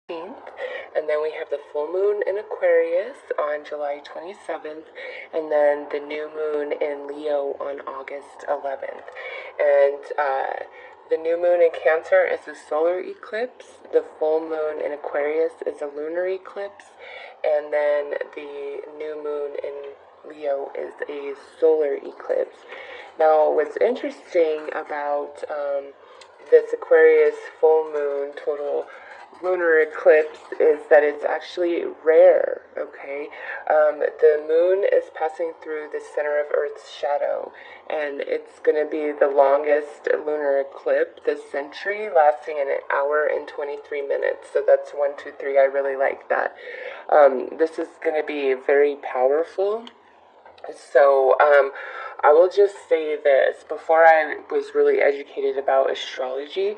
And then we have the full moon in Aquarius on July 27th, and then the new moon in Leo on August 11th. And the new moon in Cancer is a solar eclipse, the full moon in Aquarius is a lunar eclipse, and then the new moon in Leo is a solar eclipse. Now, what's interesting about this Aquarius full moon total lunar eclipse is that it's actually rare, okay? The moon is passing through the center of Earth's shadow, and it's going to be the longest lunar eclipse this century, lasting an hour and 23 minutes. So that's 1, 2, 3. I really like that. This is going to be very powerful. So, I will just say this. Before I was really educated about astrology,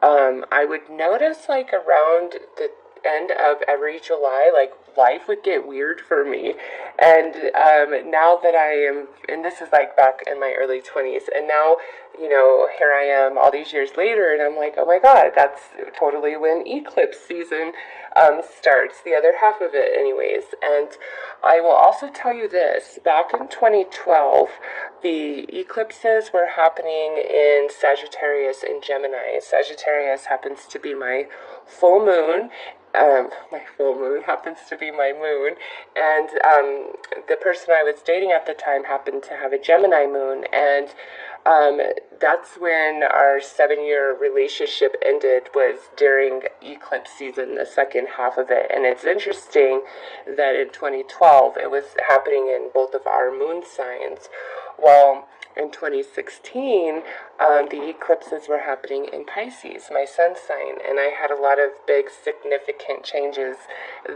I would notice, like, around the end of every July, like, life would get weird for me. And now that I am, and this is like back in my early 20s, and now, you know, here I am all these years later, and I'm like, oh my God, that's totally when eclipse season starts, the other half of it anyways. And I will also tell you this, back in 2012, the eclipses were happening in Sagittarius and Gemini. Sagittarius happens to be my full moon. My full moon happens to be my moon, and the person I was dating at the time happened to have a Gemini moon, and that's when our 7-year relationship ended, was during eclipse season, the second half of it. And it's interesting that in 2012 it was happening in both of our moon signs. Well, in 2016, the eclipses were happening in Pisces, my sun sign, and I had a lot of big significant changes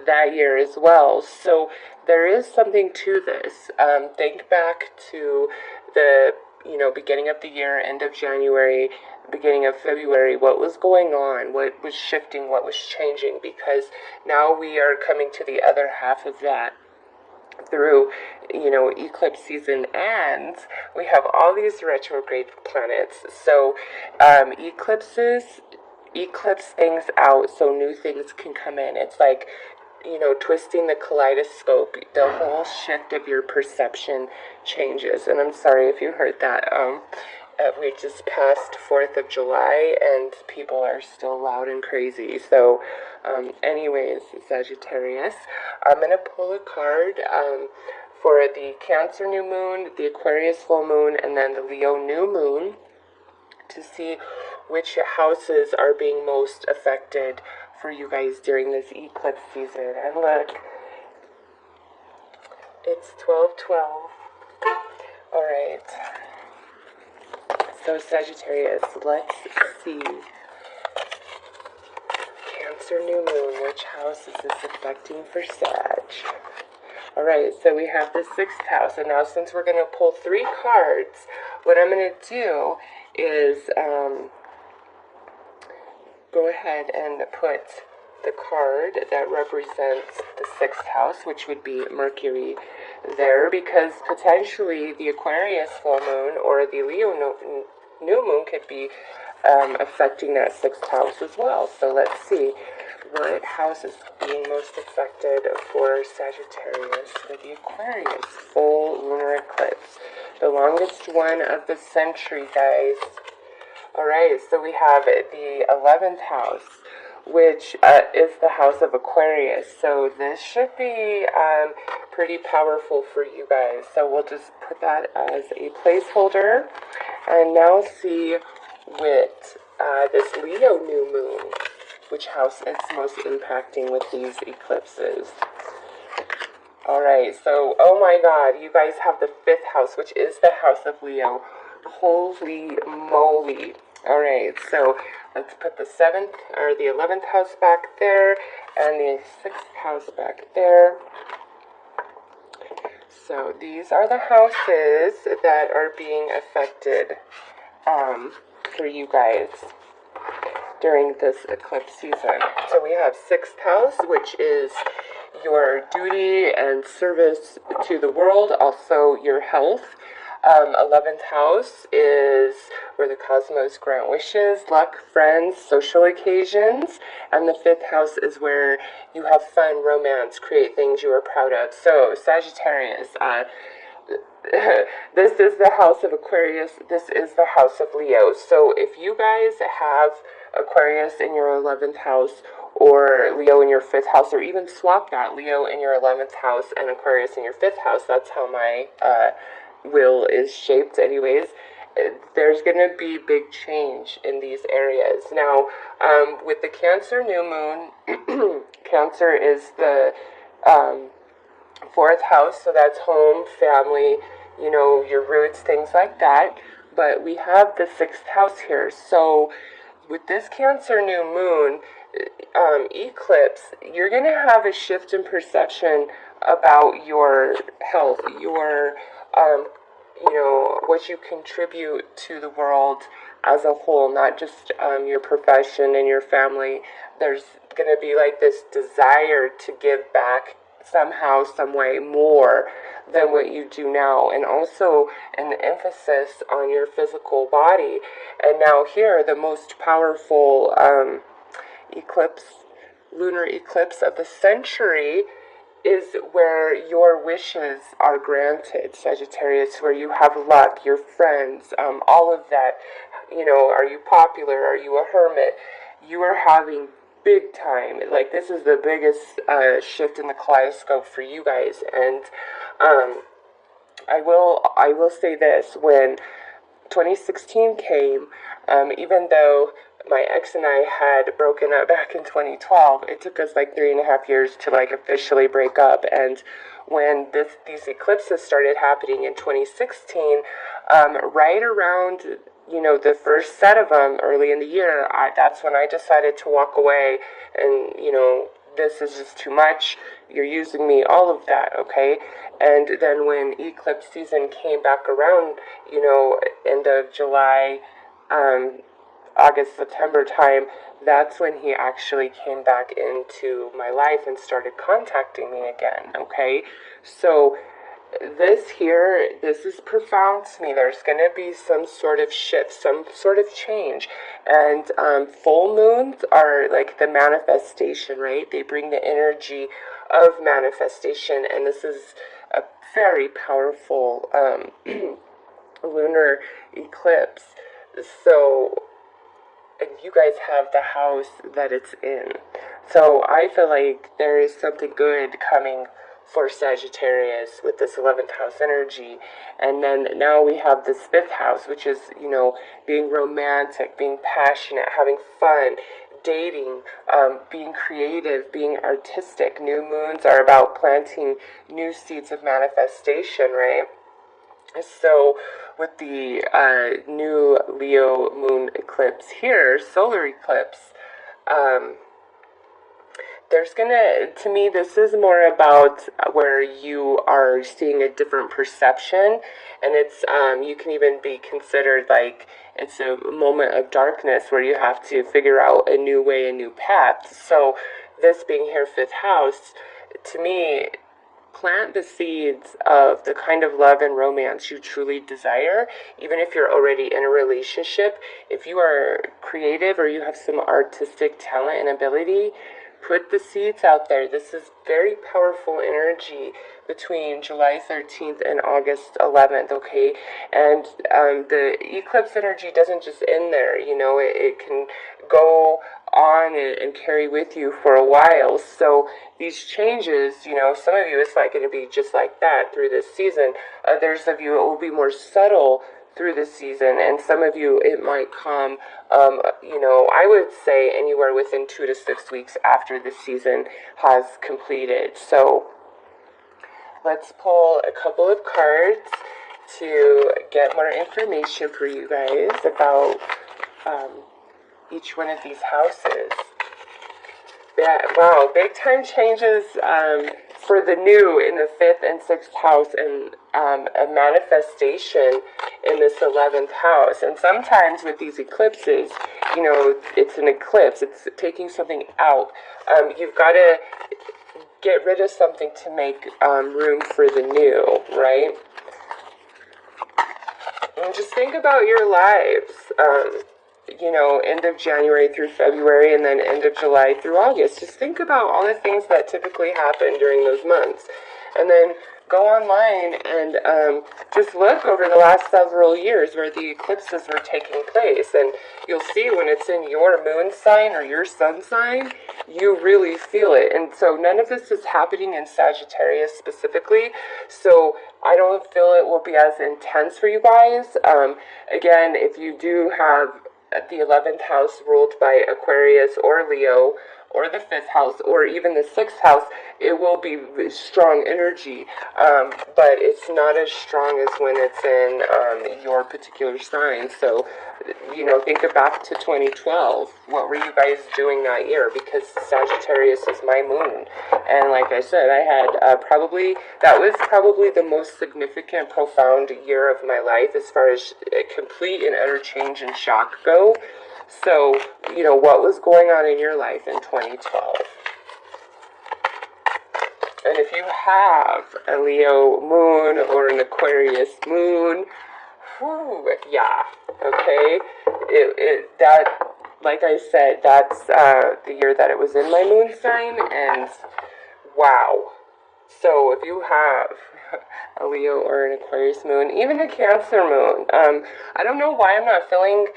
that year as well. So there is something to this. Think back to the beginning of the year, end of January, beginning of February, what was going on, what was shifting, what was changing, because now we are coming to the other half of that. Through, eclipse season ends, we have all these retrograde planets. So, eclipse things out so new things can come in. It's like, twisting the kaleidoscope. The whole shift of your perception changes. And I'm sorry if you heard that. We just passed 4th of July and people are still loud and crazy. So, anyways, Sagittarius, I'm going to pull a card for the Cancer new moon, the Aquarius full moon, and then the Leo new moon to see which houses are being most affected for you guys during this eclipse season. And look, it's 12/12. All right. So Sagittarius, let's see. Cancer new moon, which house is this affecting for Sag? Alright, so we have the 6th house, and now since we're going to pull 3 cards, what I'm going to do is go ahead and put the card that represents the 6th house, which would be Mercury, there, because potentially the Aquarius full moon or the Leo new moon could be affecting that 6th house as well. So let's see what house is being most affected for Sagittarius for the Aquarius full lunar eclipse, the longest one of the century, guys. Alright, so we have the 11th house, which is the house of Aquarius. So this should be pretty powerful for you guys. So we'll just put that as a placeholder. And now see with this Leo new moon, which house is most impacting with these eclipses. Alright, so, oh my God, you guys have the 5th house, which is the house of Leo. Holy moly. Alright, so let's put the 7th or the 11th house back there and the 6th house back there. So these are the houses that are being affected for you guys during this eclipse season. So we have 6th house, which is your duty and service to the world, also your health. 11th house is where the cosmos grant wishes, luck, friends, social occasions. And the 5th house is where you have fun, romance, create things you are proud of. So, Sagittarius, this is the house of Aquarius. This is the house of Leo. So if you guys have Aquarius in your 11th house, or Leo in your 5th house, or even swap that, Leo in your 11th house and Aquarius in your 5th house, that's how my will is shaped anyways. There's going to be big change in these areas. Now, with the Cancer new moon, Cancer is the 4th house, so that's home, family, you know, your roots, things like that. But we have the 6th house here. So with this Cancer new moon, eclipse, you're going to have a shift in perception about your health, your, you know, what you contribute to the world as a whole, not just your profession and your family. There's going to be like this desire to give back somehow, some way more than what you do now, and also an emphasis on your physical body. And now here, the most powerful eclipse, lunar eclipse of the century, is where your wishes are granted, Sagittarius, where you have luck, your friends, all of that. You know, are you popular? Are you a hermit? You are having big time. Like, this is the biggest shift in the kaleidoscope for you guys. And I will say this: when 2016 came, even though my ex and I had broken up back in 2012, it took us like 3.5 years to like officially break up. And when these eclipses started happening in 2016, right around, you know, the first set of them early in the year, that's when I decided to walk away. And, you know, this is just too much. You're using me, all of that, okay? And then when eclipse season came back around, you know, end of July, August, September time, that's when he actually came back into my life and started contacting me again, okay? So this here, this is profound to me. There's going to be some sort of shift, some sort of change. And full moons are like the manifestation, right? They bring the energy of manifestation, and this is a very powerful lunar eclipse. So, and you guys have the house that it's in. So I feel like there is something good coming for Sagittarius with this 11th house energy. And then now we have this 5th house, which is, you know, being romantic, being passionate, having fun, dating, being creative, being artistic. New moons are about planting new seeds of manifestation, right? So with the new Leo moon eclipse here, solar eclipse, there's gonna, to me, this is more about where you are seeing a different perception, and it's, you can even be considered like it's a moment of darkness where you have to figure out a new way, a new path. So this being here 5th house, to me, plant the seeds of the kind of love and romance you truly desire, even if you're already in a relationship. If you are creative or you have some artistic talent and ability, put the seeds out there. This is very powerful energy between July 13th and August 11th, okay? And the eclipse energy doesn't just end there, you know, it can go on and carry with you for a while. So these changes, you know, some of you it's not going to be just like that through this season. Others of you it will be more subtle through the season, and some of you it might come, you know, I would say anywhere within 2 to 6 weeks after the season has completed. So let's pull a couple of cards to get more information for you guys about each one of these houses. Yeah, wow, big time changes for the new in the 5th and 6th house, and a manifestation in this 11th house. And sometimes with these eclipses, you know, it's an eclipse, it's taking something out. You've got to get rid of something to make room for the new, right? And just think about your lives, you know, end of January through February, and then end of July through August. Just think about all the things that typically happen during those months. And then go online and just look over the last several years where the eclipses were taking place. And you'll see when it's in your moon sign or your sun sign, you really feel it. And so none of this is happening in Sagittarius specifically. So I don't feel it will be as intense for you guys. Again, if you do have the 11th house ruled by Aquarius or Leo, or the 5th house, or even the 6th house, it will be strong energy, but it's not as strong as when it's in your particular sign. So, you know, think back to 2012. What were you guys doing that year? Because Sagittarius is my moon, and like I said, I had that was probably the most significant, profound year of my life as far as complete and utter change and shock go. So, you know, what was going on in your life in 2012? And if you have a Leo moon or an Aquarius moon, yeah, okay, that, like I said, that's the year that it was in my moon sign, and wow. So if you have a Leo or an Aquarius moon, even a Cancer moon, I don't know why I'm not feeling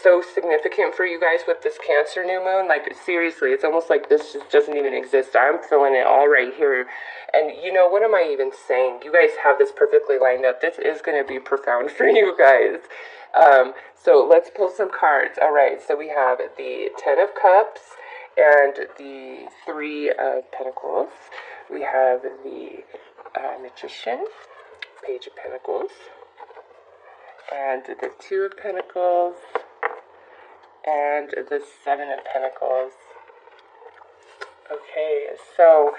so significant for you guys with this Cancer new moon. Like, seriously, it's almost like this just doesn't even exist. I'm feeling it all right here. And you know, what am I even saying? You guys have this perfectly lined up. This is going to be profound for you guys. So let's pull some cards. All right, so we have the Ten of Cups and the Three of Pentacles. We have the Magician, Page of Pentacles, and the Two of Pentacles, and the Seven of Pentacles. Okay, so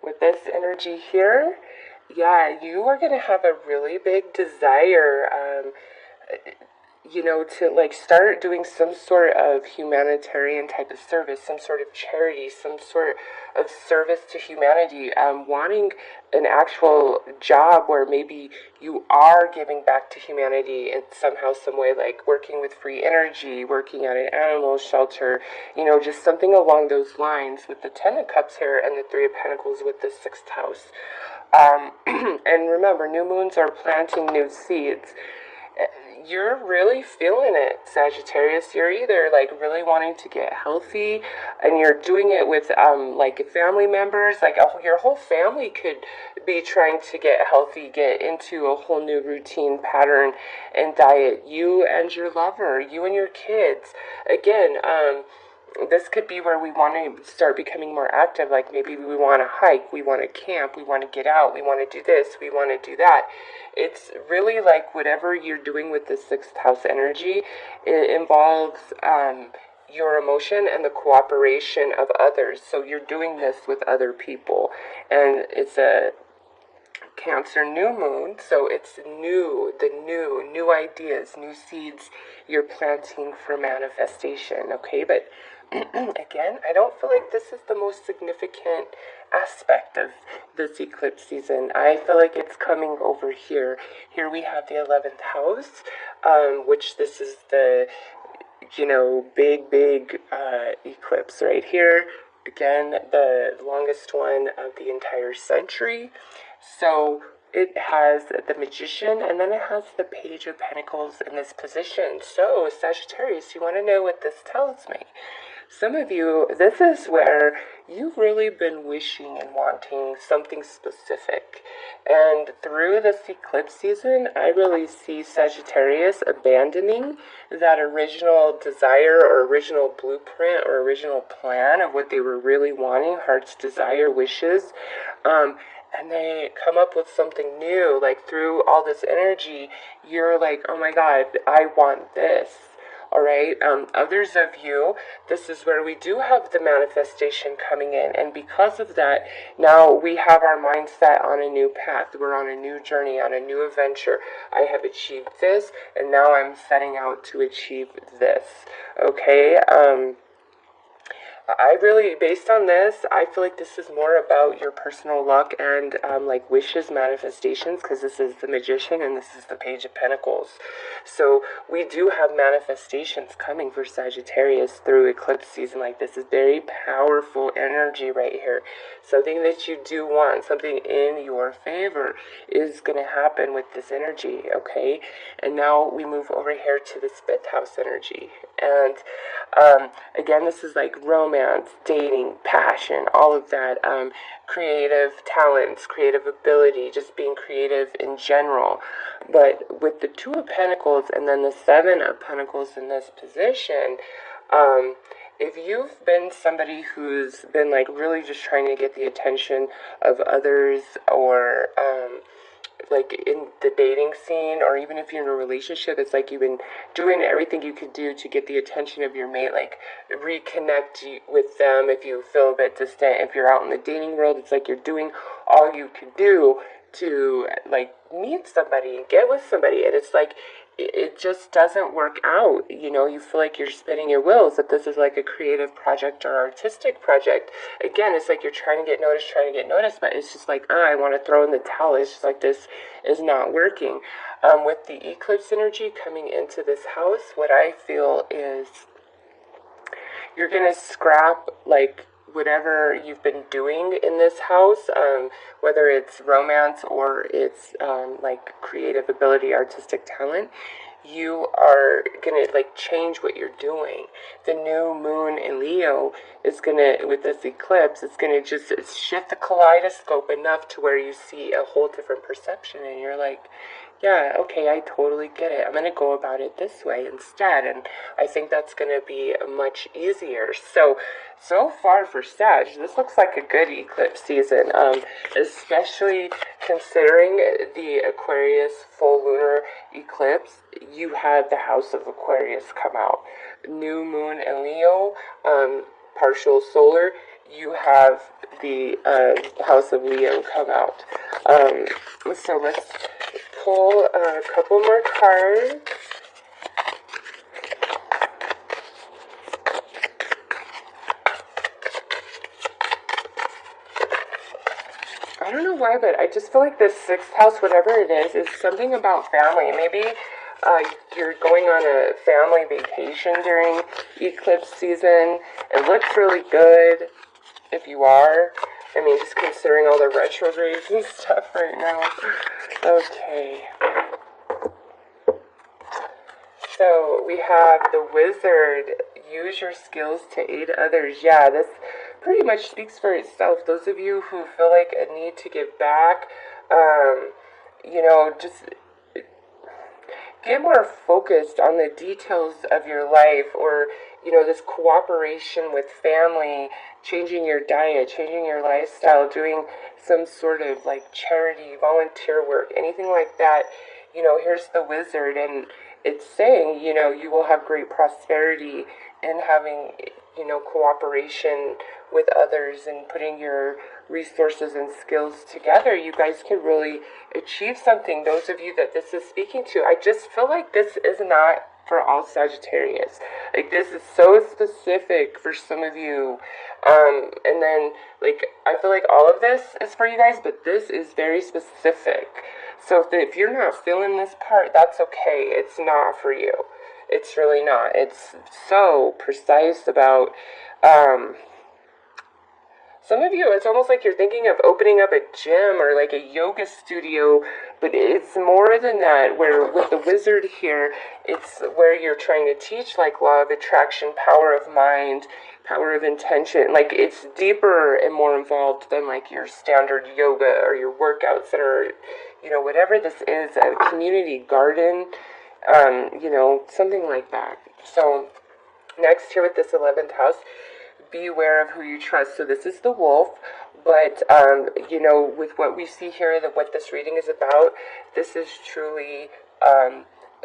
with this energy here, yeah, you are going to have a really big desire, you know, to like start doing some sort of humanitarian type of service, some sort of charity, some sort of service to humanity, wanting an actual job where maybe you are giving back to humanity in somehow, some way, like working with free energy, working at an animal shelter, you know, just something along those lines with the Ten of Cups here and the Three of Pentacles with the 6th house. And remember, new moons are planting new seeds. You're really feeling it, Sagittarius. You're either like really wanting to get healthy, and you're doing it with like family members. Like your whole family could be trying to get healthy, get into a whole new routine pattern and diet. You and your lover, you and your kids. Again, this could be where we want to start becoming more active. Like maybe we want to hike, we want to camp, we want to get out, we want to do this, we want to do that. It's really like whatever you're doing with the 6th house energy, it involves your emotion and the cooperation of others. So you're doing this with other people, and it's a Cancer new moon, so it's new ideas, new seeds you're planting for manifestation, okay? But again, I don't feel like this is the most significant aspect of this eclipse season. I feel like it's coming over here. Here we have the 11th house, which this is the, you know, big eclipse right here. Again, the longest one of the entire century. So it has the Magician, and then it has the Page of Pentacles in this position. So, Sagittarius, you want to know what this tells me? Some of you, this is where you've really been wishing and wanting something specific. And through this eclipse season, I really see Sagittarius abandoning that original desire or original blueprint or original plan of what they were really wanting, heart's desire, wishes. And they come up with something new. Like through all this energy, you're like, oh my God, I want this. All right. Others of you, this is where we do have the manifestation coming in. And because of that, now we have our mindset on a new path. We're on a new journey, on a new adventure. I have achieved this, and now I'm setting out to achieve this. Okay. I really, based on this, I feel like this is more about your personal luck and like wishes, manifestations, because this is the Magician and this is the Page of Pentacles. So we do have manifestations coming for Sagittarius through eclipse season. Like, this is very powerful energy right here. Something that you do want, something in your favor is going to happen with this energy, okay? And now we move over here to this 5th house energy. And again, this is like romance, dating, passion, all of that, creative talents, creative ability, just being creative in general. But with the 2 of Pentacles and then the 7 of Pentacles in this position, if you've been somebody who's been like really just trying to get the attention of others, or like in the dating scene, or even if you're in a relationship, it's like you've been doing everything you could do to get the attention of your mate, like reconnect with them if you feel a bit distant. If you're out in the dating world, it's like you're doing all you can do to like meet somebody and get with somebody, and it's like it just doesn't work out. You know, you feel like you're spinning your wheels, that this is like a creative project or artistic project. Again, it's like you're trying to get noticed, but it's just like, I want to throw in the towel. It's just like, this is not working. With the eclipse energy coming into this house, what I feel is you're going to scrap like whatever you've been doing in this house, whether it's romance or it's like creative ability, artistic talent. You are gonna like change what you're doing. The new moon in Leo is gonna, with this eclipse, it's gonna just shift the kaleidoscope enough to where you see a whole different perception, and you're like, yeah, okay, I totally get it. I'm going to go about it this way instead, and I think that's going to be much easier. So far for Sag, this looks like a good eclipse season, especially considering the Aquarius full lunar eclipse. You had the House of Aquarius come out. New moon in Leo, partial solar, you have the House of Leo come out. So let's pull a couple more cards. I don't know why, but I just feel like this 6th house, whatever it is something about family. Maybe you're going on a family vacation during eclipse season. It looks really good if you are. I mean, just considering all the retrogrades and stuff right now. Okay. So we have the Wizard. Use your skills to aid others. Yeah, this pretty much speaks for itself. Those of you who feel like a need to give back, you know, just get more focused on the details of your life, or, you know, this cooperation with family, changing your diet, changing your lifestyle, doing some sort of like charity, volunteer work, anything like that. You know, here's the Wizard, and it's saying, you know, you will have great prosperity in having, you know, cooperation with others and putting your resources and skills together. You guys can really achieve something. Those of you that this is speaking to, I just feel like this is not for all Sagittarius. Like, this is so specific for some of you. And then, like, I feel like all of this is for you guys, but this is very specific. So if you're not feeling this part, that's okay. It's not for you. It's really not. It's so precise about, some of you, it's almost like you're thinking of opening up a gym or like a yoga studio, but it's more than that. Where with the Wizard here, it's where you're trying to teach like law of attraction, power of mind, power of intention. Like, it's deeper and more involved than like your standard yoga or your workouts that are, you know, whatever this is, a community garden, you know, something like that. So next here with this 11th house, be aware of who you trust. So this is the Wolf, but you know, with what we see here, that what this reading is about, this is truly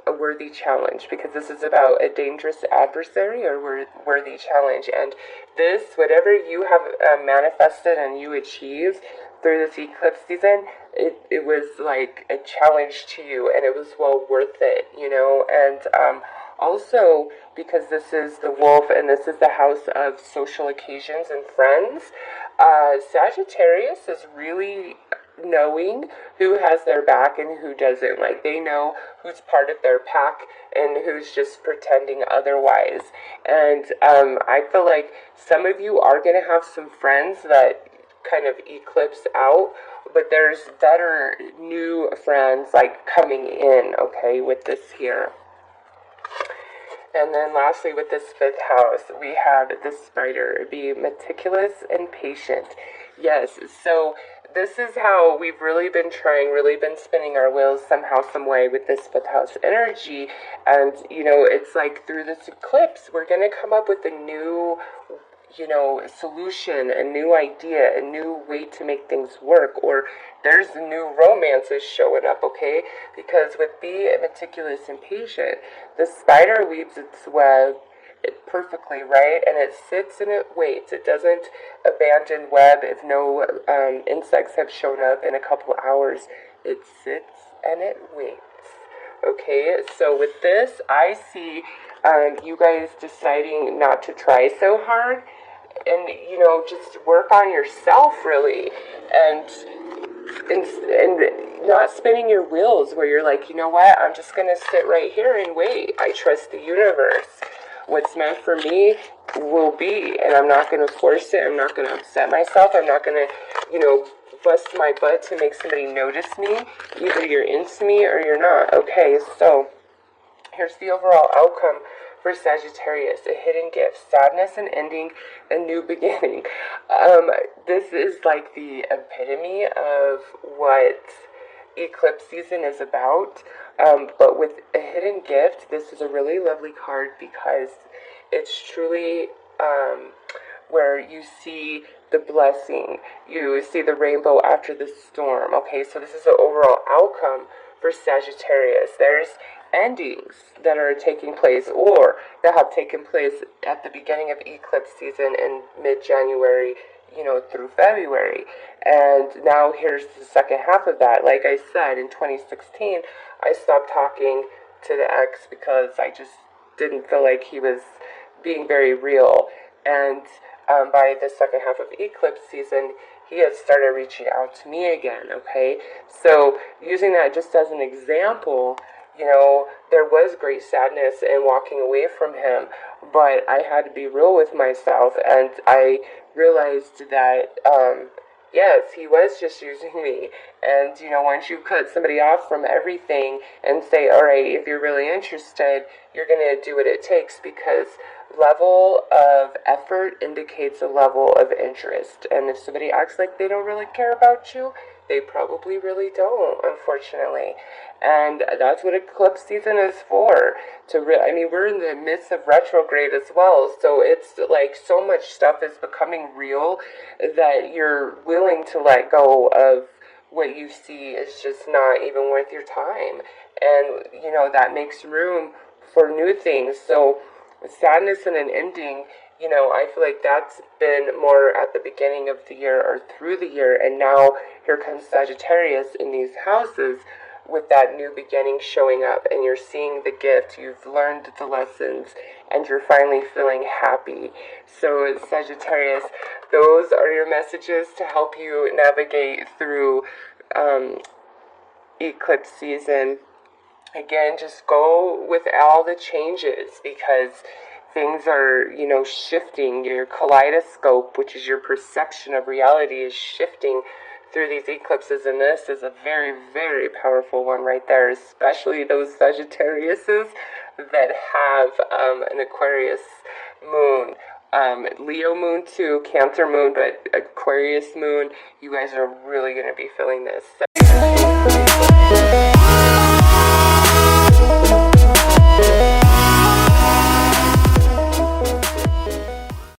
a worthy challenge, because this is about a dangerous adversary or worthy challenge. And this, whatever you have manifested and you achieved through this eclipse season, it was like a challenge to you, and it was well worth it, you know. And Also, because this is the wolf and this is the house of social occasions and friends, Sagittarius is really knowing who has their back and who doesn't. Like, they know who's part of their pack and who's just pretending otherwise. And I feel like some of you are going to have some friends that kind of eclipse out, but there's better new friends like coming in, okay, with this here. And then lastly, with this fifth house, we have the spider. Be meticulous and patient. Yes, so this is how we've really been trying, really been spinning our wheels somehow, some way with this fifth house energy. And, you know, it's like through this eclipse, we're going to come up with a new, you know, solution, a new idea, a new way to make things work, or there's new romances showing up, okay? Because with be meticulous and patient, the spider weaves its web perfectly, right? And it sits and it waits. It doesn't abandon web if no insects have shown up in a couple hours. It sits and it waits. Okay, so with this, I see you guys deciding not to try so hard and, you know, just work on yourself, really, and not spinning your wheels where you're like, you know what, I'm just going to sit right here and wait. I trust the universe. What's meant for me will be, and I'm not going to force it. I'm not going to upset myself. I'm not going to, you know, bust my butt to make somebody notice me. Either you're into me or you're not. Okay, so here's the overall outcome for Sagittarius. A hidden gift, sadness and ending, a new beginning. This is like the epitome of what eclipse season is about. But with a hidden gift, this is a really lovely card because it's truly where you see the blessing, you see the rainbow after the storm. Okay, so this is the overall outcome for Sagittarius. There's endings that are taking place or that have taken place at the beginning of eclipse season in mid-January, you know, through February. And now here's the second half of that. Like I said, in 2016, I stopped talking to the ex because I just didn't feel like he was being very real. And by the second half of eclipse season, he has started reaching out to me again, okay? So using that just as an example, you know, there was great sadness in walking away from him, but I had to be real with myself, and I realized that, yes, he was just using me. And, you know, once you cut somebody off from everything and say, all right, if you're really interested, you're going to do what it takes, because level of effort indicates a level of interest. And if somebody acts like they don't really care about you, they probably really don't, unfortunately. And that's what eclipse season is for. I mean, we're in the midst of retrograde as well, so it's like so much stuff is becoming real that you're willing to let go of what you see is just not even worth your time. And, you know, that makes room for new things. So sadness and an ending, you know, I feel like that's been more at the beginning of the year or through the year, and now here comes Sagittarius in these houses with that new beginning showing up, and you're seeing the gift, you've learned the lessons, and you're finally feeling happy. So Sagittarius, those are your messages to help you navigate through eclipse season. Again, just go with all the changes, because things are, you know, shifting. Your kaleidoscope, which is your perception of reality, is shifting through these eclipses, and this is a very, very powerful one right there, especially those Sagittariuses that have an Aquarius moon. Leo moon too, Cancer moon, but Aquarius moon, you guys are really going to be feeling this.